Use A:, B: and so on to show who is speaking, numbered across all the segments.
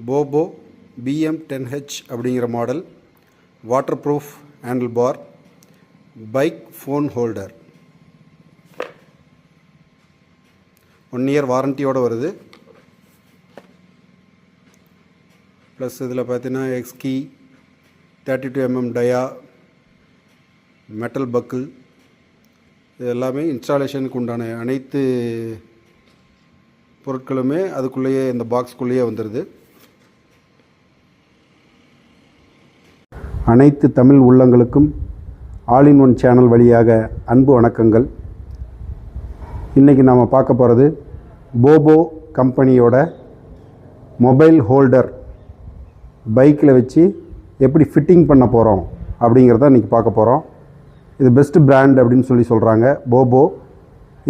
A: Bobo BM10H அப்படிங்கிற model, waterproof handlebar, bike phone holder, 1 year வாரண்டியோடு வருது. Plus இதில் பார்த்தீங்கன்னா எக்ஸ்கி, 32mm டயா, மெட்டல் பக்கிள், இது எல்லாமே இன்ஸ்டாலேஷனுக்கு உண்டான அனைத்து பொருட்களுமே அதுக்குள்ளேயே இந்த பாக்ஸ்குள்ளேயே வந்துடுது. அனைத்து தமிழ் உள்ளங்களுக்கும் ஆல் இன் ஒன் சேனல் வழியாக அன்பு வணக்கங்கள். இன்றைக்கி நாம் பார்க்க போகிறது போபோ கம்பெனியோட மொபைல் ஹோல்டர் பைக்கில் வச்சு எப்படி ஃபிட்டிங் பண்ண போகிறோம் அப்படிங்கிறத இன்றைக்கி பார்க்க போகிறோம். இது பெஸ்ட் பிராண்ட் அப்படின்னு சொல்கிறாங்க போபோ.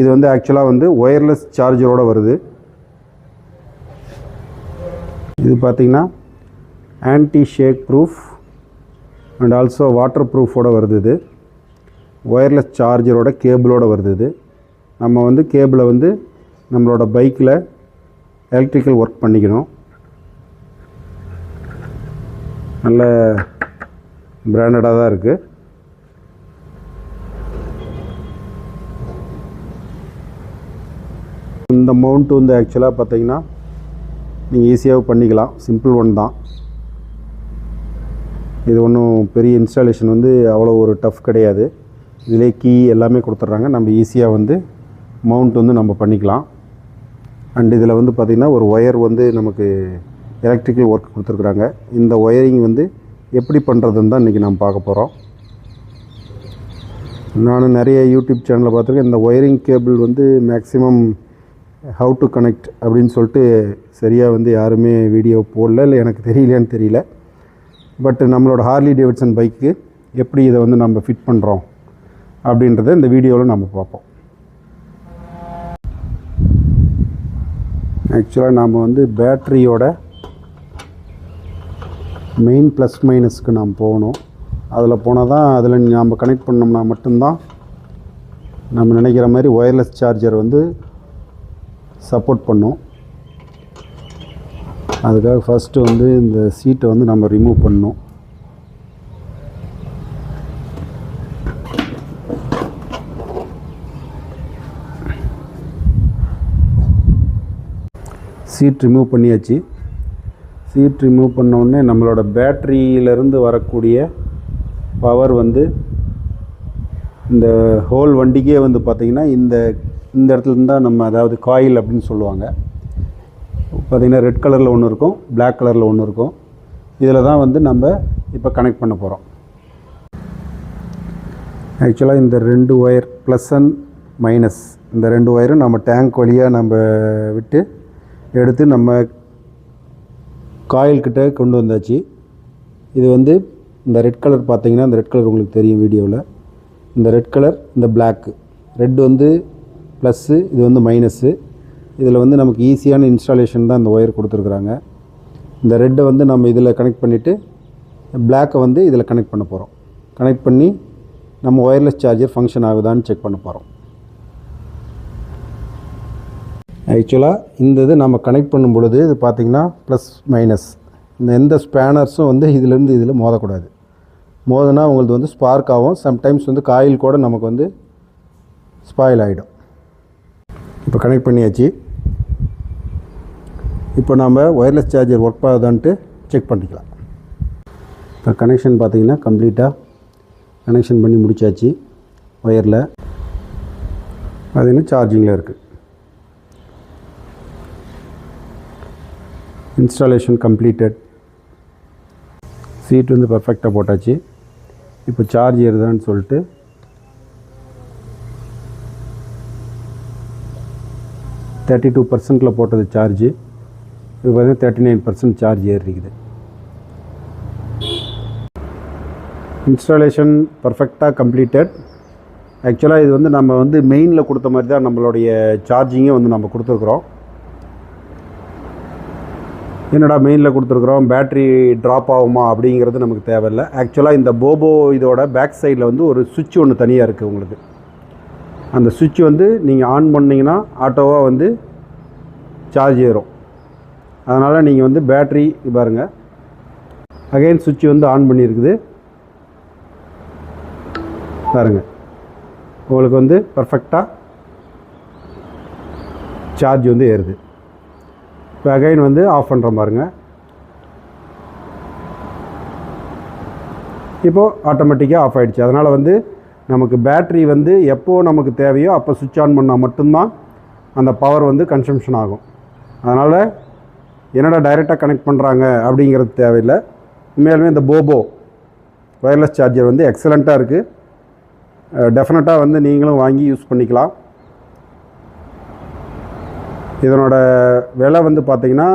A: இது வந்து ஆக்சுவலாக ஒயர்லெஸ் சார்ஜரோடு வருது. இது பார்த்திங்கன்னா anti shake proof and also water ப்ரூஃபோடு வருது. இது ஒயர்லெஸ் சார்ஜரோட கேபிளோடு வருது. இது நம்ம கேபிளை நம்மளோட பைக்கில் எலக்ட்ரிக்கல் ஒர்க் பண்ணிக்கணும். நல்ல பிராண்டடாக தான் இருக்குது. இந்த மவுண்ட் ஆக்சுவலாக பார்த்திங்கன்னா நீங்கள் ஈஸியாக பண்ணிக்கலாம். சிம்பிள் ஒன் தான். இது ஒன்றும் பெரிய இன்ஸ்டாலேஷன் அவ்வளோ ஒரு டஃப் கிடையாது. இதிலே கீ எல்லாமே கொடுத்துட்றாங்க. நம்ம ஈஸியாக மவுண்ட் நம்ம பண்ணிக்கலாம். அண்ட் இதில் பார்த்திங்கன்னா ஒரு ஒயர் நமக்கு எலக்ட்ரிக்கல் ஒர்க் கொடுத்துருக்குறாங்க. இந்த ஒயரிங் எப்படி பண்ணுறதுன்னு தான் இன்றைக்கி நம்ம பார்க்க போகிறோம். நான் நிறைய யூடியூப் சேனலில் பார்த்துருக்கேன். இந்த wiring cable maximum how to connect அப்படின்னு சொல்லிட்டு சரியாக யாருமே வீடியோ போடல, இல்லை எனக்கு தெரியலையான்னு தெரியல. பட் நம்மளோட ஹார்லி டேவிட்சன் பைக்கு எப்படி இதை நம்ம ஃபிட் பண்ணுறோம் அப்படின்றத இந்த வீடியோவில் நம்ம பார்ப்போம். ஆக்சுவலாக நாம் பேட்ரியோட மெயின் ப்ளஸ் மைனஸ்க்கு நாம் போகணும். அதில் போனால் தான் அதில் நாம் கனெக்ட் பண்ணோம்னா மட்டும்தான் நம்ம நினைக்கிற மாதிரி ஒயர்லெஸ் சார்ஜர் சப்போர்ட் பண்ணும். அதுக்காக ஃபஸ்ட்டு இந்த சீட்டை நம்ம ரிமூவ் பண்ணணும். சீட் ரிமூவ் பண்ணியாச்சு. சீட் ரிமூவ் பண்ணோடனே நம்மளோட பேட்ரியிலேருந்து வரக்கூடிய பவர் இந்த ஹோல் வண்டிக்கே பார்த்திங்கன்னா இந்த இடத்துலேருந்து தான் நம்ம, அதாவது காயில் அப்படின்னு சொல்லுவாங்க. பார்த்திங்கன்னா ரெட் கலரில் ஒன்று இருக்கும், பிளாக் கலரில் ஒன்று இருக்கும். இதில் தான் நம்ம இப்போ கனெக்ட் பண்ண போகிறோம். ஆக்சுவலாக இந்த 2 ஒயர் ப்ளஸ் அண்ட் மைனஸ், இந்த 2 ஒயரும் நம்ம டேங்க் வழியாக நம்ம விட்டு எடுத்து நம்ம காயில்கிட்ட கொண்டு வந்தாச்சு. இது இந்த ரெட் கலர் பார்த்திங்கன்னா, இந்த ரெட் கலர் உங்களுக்கு தெரியும் வீடியோவில். இந்த ரெட் கலர், இந்த பிளாக்கு, ரெட் ப்ளஸ்ஸு, இது மைனஸ்ஸு. இதில் நமக்கு ஈஸியான இன்ஸ்டாலேஷன் தான் இந்த ஒயர் கொடுத்துருக்குறாங்க. இந்த ரெட்டை நம்ம இதில் கனெக்ட் பண்ணிவிட்டு பிளாக்கை இதில் கனெக்ட் பண்ண போகிறோம். கனெக்ட் பண்ணி நம்ம ஒயர்லெஸ் சார்ஜர் ஃபங்க்ஷன் ஆகுதான்னு செக் பண்ண போகிறோம். ஆக்சுவலாக இந்த இது நம்ம கனெக்ட் பண்ணும் பொழுது இது பார்த்திங்கன்னா ப்ளஸ் மைனஸ், இந்த எந்த ஸ்பேனர்ஸும் இதிலேருந்து இதில் மோதக்கூடாது. மோதுனா உங்களுக்கு ஸ்பார்க் ஆகும். சம்டைம்ஸ் காயில் கூட நமக்கு ஸ்பாயில் ஆகிடும். இப்போ கனெக்ட் பண்ணியாச்சு. இப்போ நம்ம ஒயர்லெஸ் சார்ஜர் ஒர்க் ஆகுதான்ட்டு செக் பண்ணிக்கலாம். இப்போ கனெக்ஷன் பார்த்திங்கன்னா கம்ப்ளீட்டாக கனெக்ஷன் பண்ணி முடித்தாச்சு. ஒயரில் பார்த்திங்கன்னா சார்ஜிங்கில் இருக்குது. Installation completed. சீட் பர்ஃபெக்டாக போட்டாச்சு. இப்போ சார்ஜ் ஏறுதான்னு சொல்லிட்டு 32% போட்டது சார்ஜு. இது பார்த்திங்கன்னா 39% சார்ஜ் ஏறிக்குது. இன்ஸ்டாலேஷன் பர்ஃபெக்டாக கம்ப்ளீட்டட். ஆக்சுவலாக இது நம்ம மெயினில் கொடுத்த மாதிரி தான் நம்மளுடைய சார்ஜிங்கே நம்ம கொடுத்துருக்குறோம். என்னடா மெயினில் கொடுத்துருக்குறோம், பேட்ரி ட்ராப் ஆகுமா அப்படிங்கிறது நமக்கு தேவையில்லை. ஆக்சுவலாக இந்த போபோ இதோட பேக் சைடில் ஒரு சுவிட்ச் ஒன்று தனியாக இருக்குது உங்களுக்கு. அந்த சுவிட்ச் நீங்கள் ஆன் பண்ணிங்கன்னா ஆட்டோவாக சார்ஜ் ஏறும். அதனால் நீங்கள் வந்து பேட்ரி பாருங்கள், அகைன் சுவிட்ச் வந்து ஆன் பண்ணியிருக்குது பாருங்கள். உங்களுக்கு வந்து பர்ஃபெக்டாக சார்ஜ் வந்து ஏறுது. இப்போ அகைன் வந்து ஆஃப் பண்ணுற பாருங்க. இப்போது ஆட்டோமேட்டிக்காக ஆஃப் ஆகிடுச்சு. அதனால் வந்து நமக்கு பேட்ரி வந்து எப்போது நமக்கு தேவையோ அப்போ சுவிட்ச் ஆன் பண்ணால் மட்டும்தான் அந்த பவர் வந்து கன்சம்ஷன் ஆகும். அதனால் என்னடா டைரெக்டாக கனெக்ட் பண்ணுறாங்க அப்படிங்கிறது தேவையில்லை. உண்மையாலுமே இந்த போபோ ஒயர்லெஸ் சார்ஜர் வந்து எக்ஸலண்ட்டாக இருக்குது. டெஃபினட்டாக வந்து நீங்களும் வாங்கி யூஸ் பண்ணிக்கலாம். இதனோட விலை வந்து பார்த்திங்கன்னா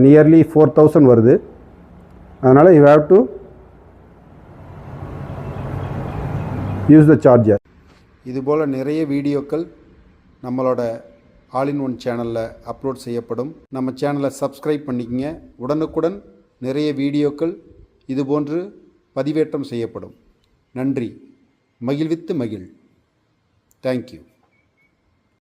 A: நியர்லி 4000 வருது. அதனால் you have to use the charger. இதுபோல் நிறைய வீடியோக்கள் நம்மளோட ஆல் இன் ஒன் சேனலில் அப்லோட் செய்யப்படும். நம்ம சேனலை சப்ஸ்கிரைப் பண்ணிக்கங்க. உடனுக்குடன் நிறைய வீடியோக்கள் இதுபோன்று பதிவேற்றம் செய்யப்படும். நன்றி. மகிழ்வித்து மகிழ். தேங்க்யூ.